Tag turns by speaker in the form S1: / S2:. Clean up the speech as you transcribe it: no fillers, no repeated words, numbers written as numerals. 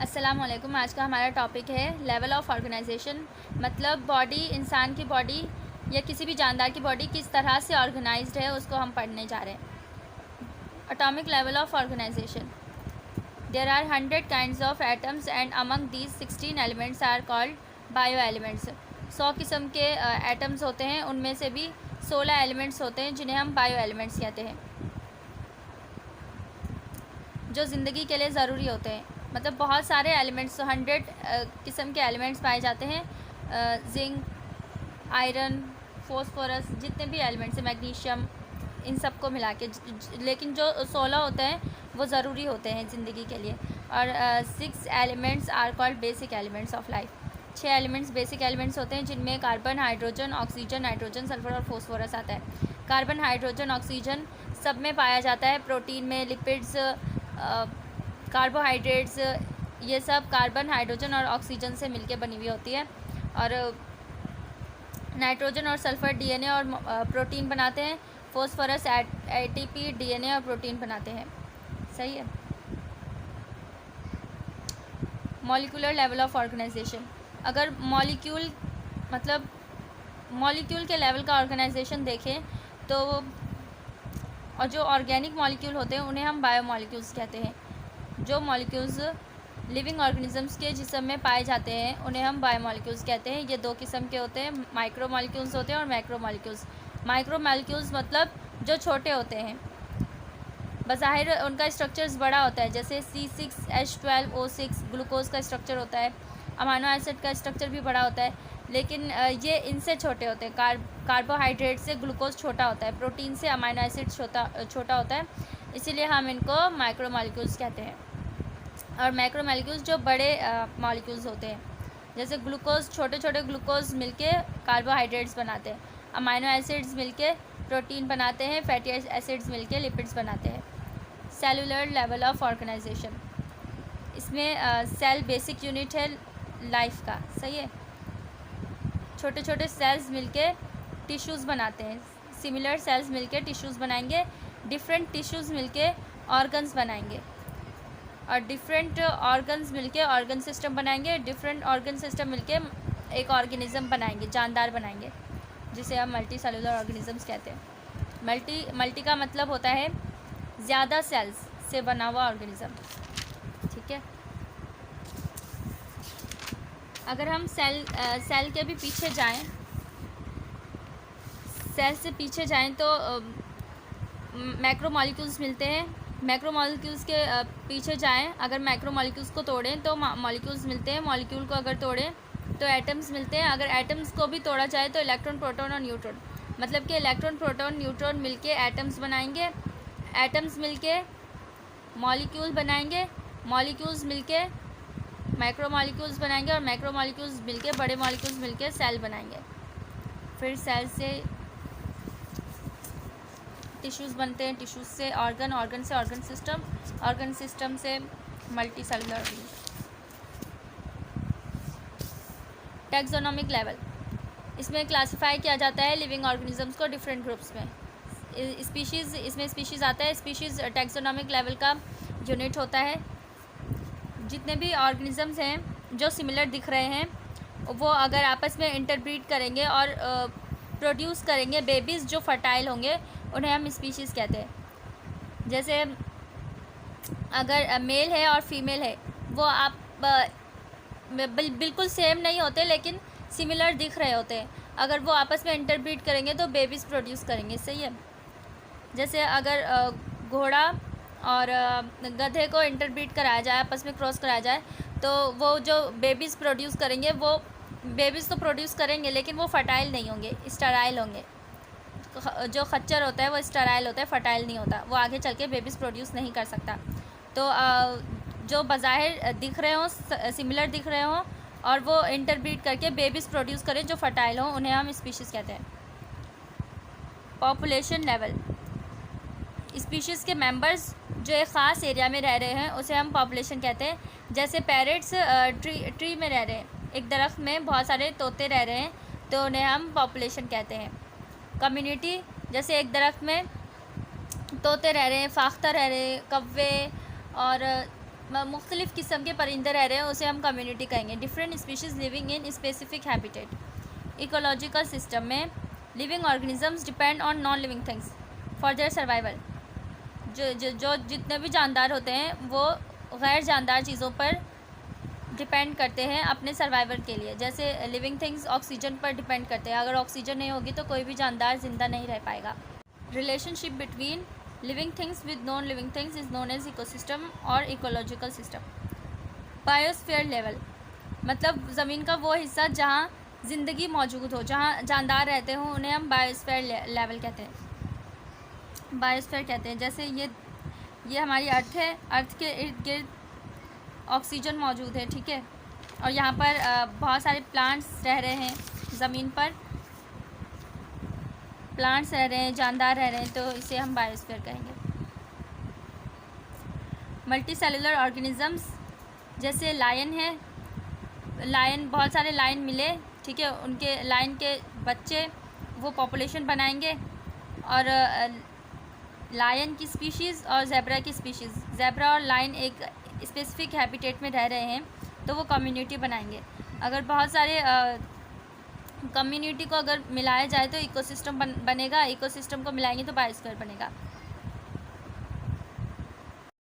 S1: अस्सलामुअलैकुम। आज का हमारा टॉपिक है लेवल ऑफ ऑर्गेनाइजेशन। मतलब बॉडी, इंसान की बॉडी या किसी भी जानदार की बॉडी किस तरह से ऑर्गेनाइज्ड है, उसको हम पढ़ने जा रहे हैं। Atomic level of organisation. There are 100 kinds of atoms and among these 16 elements are called bio elements. 100 किस्म के एटम्स होते हैं, उनमें से भी 16 एलिमेंट्स होते हैं जिन्हें हम बायो एलिमेंट्स कहते हैं, जो ज़िंदगी के लिए ज़रूरी होते हैं। मतलब बहुत सारे एलिमेंट्स, 100 किस्म के एलिमेंट्स पाए जाते हैं। जिंक, आयरन, फॉस्फोरस, जितने भी एलिमेंट्स हैं, मैग्नीशियम, इन सब को मिला के। लेकिन जो 16 होते हैं वो ज़रूरी होते हैं ज़िंदगी के लिए। और 6 elements are called basic elements of life. 6 elements basic elements होते हैं जिनमें carbon, hydrogen, oxygen, nitrogen, sulphur और फॉस्फोरस आता है। कार्बन, हाइड्रोजन, ऑक्सीजन सब में पाया जाता है। प्रोटीन में, लिपिड्स, कार्बोहाइड्रेट्स, ये सब कार्बन, हाइड्रोजन और ऑक्सीजन से मिलके बनी हुई होती है। और नाइट्रोजन और सल्फर डीएनए और प्रोटीन बनाते हैं। फॉस्फोरस एटीपी, डीएनए और प्रोटीन बनाते हैं। सही है। Molecular level of organisation. अगर मॉलिक्यूल मतलब मॉलिक्यूल के लेवल का ऑर्गेनाइजेशन देखें तो, और जो ऑर्गेनिक मॉलिक्यूल होते हैं उन्हें हम बायो मॉलिक्यूल्स कहते हैं। जो मॉलिक्यूल्स लिविंग ऑर्गेनिजम्स के जिस्म में पाए जाते हैं उन्हें हम बायो मॉलिक्यूल्स कहते हैं। ये 2 किस्म के होते हैं, माइक्रो मॉलिक्यूल्स होते हैं और मैक्रो मॉलिक्यूल्स। माइक्रो मॉलिक्यूल्स मतलब जो छोटे होते हैं, बज़ाहिर उनका स्ट्रक्चर्स बड़ा होता है, जैसे C6H12O6 ग्लूकोज का स्ट्रक्चर होता है। अमाइनो एसिड का स्ट्रक्चर भी बड़ा होता है, लेकिन ये इनसे छोटे होते हैं। कार्बोहाइड्रेट से ग्लूकोज छोटा होता है, प्रोटीन से अमाइनो एसिड छोटा होता है, इसीलिए हम इनको माइक्रो मॉलिक्यूल्स कहते हैं। और मैक्रो मॉलिक्यूल्स जो बड़े मॉलिक्यूल्स होते हैं, जैसे ग्लूकोज, छोटे छोटे ग्लूकोज मिलके कार्बोहाइड्रेट्स बनाते हैं, अमाइनो एसिड्स मिलके प्रोटीन बनाते हैं, फैटी एसिड्स मिलके लिपिड्स बनाते हैं। Cellular level of organisation. इसमें सेल बेसिक यूनिट है लाइफ का। सही है। छोटे छोटे सेल्स मिलके टिश्यूज़ बनाते हैं। सिमिलर सेल्स मिलके टिश्यूज़ बनाएंगे, डिफरेंट टिश्यूज़ मिलके ऑर्गन्स बनाएंगे, और डिफरेंट ऑर्गन्स मिलके ऑर्गन सिस्टम बनाएंगे, डिफरेंट ऑर्गन सिस्टम मिलके एक ऑर्गेनिज़म बनाएंगे, जानदार बनाएंगे, जिसे हम मल्टी सेलुलर ऑर्गेनिजम्स कहते हैं। मल्टी का मतलब होता है ज़्यादा सेल्स से बना हुआ ऑर्गेनिज़म। ठीक है। अगर हम सेल के भी पीछे जाएं, सेल से पीछे जाएं तो मैक्रो मॉलिक्यूल्स मिलते हैं। मैक्रो मॉलिक्यूल्स के पीछे जाएं, अगर मैक्रो मॉलिक्यूल्स को तोड़ें तो मॉलिक्यूल्स मिलते हैं। मॉलिक्यूल को अगर तोड़ें तो एटम्स मिलते हैं। अगर एटम्स को भी तोड़ा जाए तो इलेक्ट्रॉन, प्रोटॉन और न्यूट्रॉन, मतलब कि इलेक्ट्रॉन, प्रोटॉन, न्यूट्रॉन मिलके एटम्स बनाएंगे, एटम्स मिलके मॉलिक्यूल बनाएंगे, मॉलिक्यूल्स मिलके मैक्रो मॉलिक्यूल्स बनाएंगे, और मैक्रो मॉलिक्यूल्स मिलके बड़े मॉलिक्यूल्स मिलके सेल बनाएंगे। फिर सेल से टिश्यूज़ बनते हैं, टिश्यूज़ से ऑर्गन, ऑर्गन से ऑर्गन सिस्टम, ऑर्गन सिस्टम से multi cellular organism. Taxonomic level. इसमें क्लासिफाई किया जाता है लिविंग ऑर्गेनिजम्स को डिफरेंट ग्रुप्स में। स्पीशीज़, इसमें स्पीशीज़ आता है। स्पीशीज़ टैक्सोनॉमिक लेवल का यूनिट होता है। जितने भी ऑर्गेनिजम्स हैं जो सिमिलर दिख रहे हैं, वो अगर आपस में इंटरब्रीड करेंगे और प्रोड्यूस करेंगे बेबीज़ जो फर्टाइल होंगे, उन्हें हम स्पीशीज़ कहते हैं। जैसे अगर मेल है और फीमेल है, वो आप बिल्कुल सेम नहीं होते लेकिन सिमिलर दिख रहे होते हैं, अगर वो आपस में इंटरब्रीड करेंगे तो बेबीज़ प्रोड्यूस करेंगे। सही है। जैसे अगर घोड़ा और गधे को इंटरब्रीड कराया जाए, आपस में क्रॉस कराया जाए, तो वो जो बेबीज़ प्रोड्यूस करेंगे, वो बेबीज़ तो प्रोड्यूस करेंगे लेकिन वो फर्टाइल नहीं होंगे, स्टेराइल होंगे। जो खच्चर होता है वो स्टेराइल होता है, फर्टाइल नहीं होता, वो आगे चल के बेबीज़ प्रोड्यूस नहीं कर सकता। तो जो बज़ाहिर दिख रहे हों, सिमिलर दिख रहे हों, और वो इंटरब्रीड करके बेबीज़ प्रोड्यूस करें जो फर्टाइल हों, उन्हें हम स्पीशीज़ कहते हैं। Population level. स्पीशीज़ के मेंबर्स जो एक ख़ास एरिया में रह रहे हैं उसे हम पॉपुलेशन कहते हैं। जैसे पैरेट्स ट्री में रह रहे हैं, एक दरख्त में बहुत सारे तोते रह रहे हैं, तो उन्हें हम पॉपुलेशन कहते हैं। कम्युनिटी, जैसे एक दरख्त में तोते रह रहे हैं, फाख्ता रह रहे हैं, कव्वे और मुख्तलिफ़ किस्म के परिंदे रह रहे हैं उसे हम कम्युनिटी कहेंगे। Different species living in specific habitat. Ecological system में living organisms depend on non living things for their survival. जो जितने भी जानदार होते हैं वो गैर जानदार चीज़ों पर डिपेंड करते हैं अपने सर्वाइवल के लिए। जैसे लिविंग थिंग्स ऑक्सीजन पर डिपेंड करते हैं, अगर ऑक्सीजन नहीं होगी तो कोई भी जानदार ज़िंदा नहीं रह पाएगा। Relationship between living things with non living things is known as ecosystem और इकोलॉजिकल सिस्टम। बायोस्फीयर लेवल मतलब ज़मीन का वो हिस्सा जहाँ ज़िंदगी मौजूद हो, जहाँ जानदार रहते हों, उन्हें हम बायोस्फीयर लेवल कहते हैं, बायोस्फीयर कहते हैं। जैसे ये हमारी अर्थ है, अर्थ के इर्द गिर्द ऑक्सीजन मौजूद है, ठीक है, और यहाँ पर बहुत सारे प्लांट्स रह रहे हैं, ज़मीन पर प्लांट्स रह रहे हैं, जानदार रह रहे हैं, तो इसे हम बायोस्फीयर कहेंगे। मल्टी सेलुलर ऑर्गेनिजम्स जैसे लायन है, लायन बहुत सारे लायन मिले, ठीक है, उनके लायन के बच्चे वो पॉपुलेशन बनाएंगे, और लायन की स्पीशीज़ और ज़ेब्रा की स्पीशीज़, ज़ेब्रा और लायन एक स्पेसिफिक हैबिटेट में रह रहे हैं तो वो कम्युनिटी बनाएंगे। अगर बहुत सारे कम्युनिटी को अगर मिलाया जाए तो इकोसिस्टम बनेगा, इकोसिस्टम को मिलाएंगे तो बायोस्फीयर बनेगा।